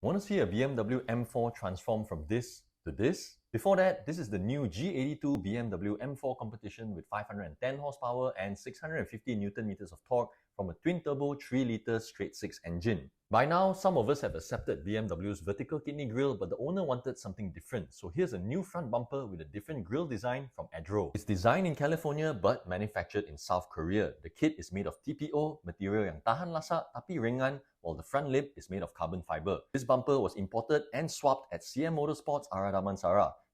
Want to see a BMW M4 transform from this to this? Before that, this is the new G82 BMW M4 competition with 510 horsepower and 650 Newton meters of torque from a twin-turbo 3-litre straight-six engine. By now, some of us have accepted BMW's vertical kidney grille, but the owner wanted something different. So here's a new front bumper with a different grille design from Adro. It's designed in California but manufactured in South Korea. The kit is made of TPO, material yang tahan lasak tapi ringan, while the front lip is made of carbon fiber. This bumper was imported and swapped at CM Motorsports Aradaman.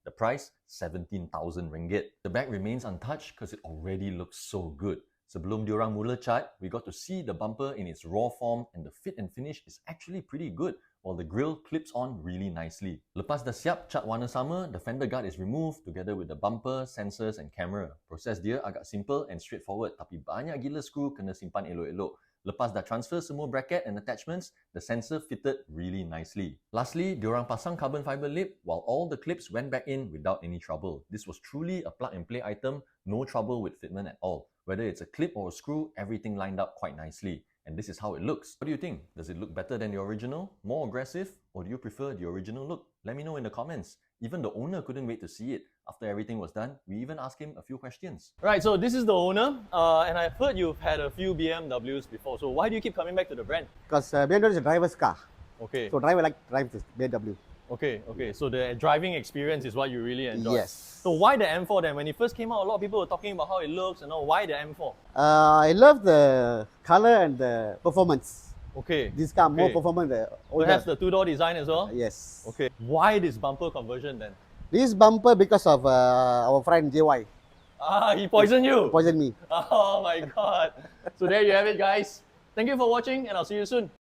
The price, 17,000 ringgit. The back remains untouched because it already looks so good. Sebelum diorang mula cat, we got to see the bumper in its raw form and the fit and finish is actually pretty good, while the grille clips on really nicely. Lepas dah siap cat warna sama, the fender guard is removed together with the bumper, sensors and camera. Proses dia agak simple and straightforward, tapi banyak gila skru kena simpan elok-elok. Lepas dah transfer semua bracket and attachments, the sensor fitted really nicely. Lastly, diorang pasang carbon fiber lip while all the clips went back in without any trouble. This was truly a plug and play item, no trouble with fitment at all. Whether it's a clip or a screw, everything lined up quite nicely. And this is how it looks. What do you think? Does it look better than the original? More aggressive? Or do you prefer the original look? Let me know in the comments. Even the owner couldn't wait to see it. After everything was done, we even asked him a few questions. Right, so this is the owner, and I've heard you've had a few BMWs before. So why do you keep coming back to the brand? Because BMW is a driver's car. Okay. So driver like drive this BMW. Okay. So the driving experience is what you really enjoy. Yes. So why the M4 then? When it first came out, a lot of people were talking about how it looks and all. Why the M4? I love the color and the performance. Okay. This car more performance. Perhaps the two-door design as well? Yes. Okay. Why this bumper conversion then? This bumper because of our friend JY. He poisoned you? Poisoned me. Oh my god. So there you have it, guys. Thank you for watching and I'll see you soon.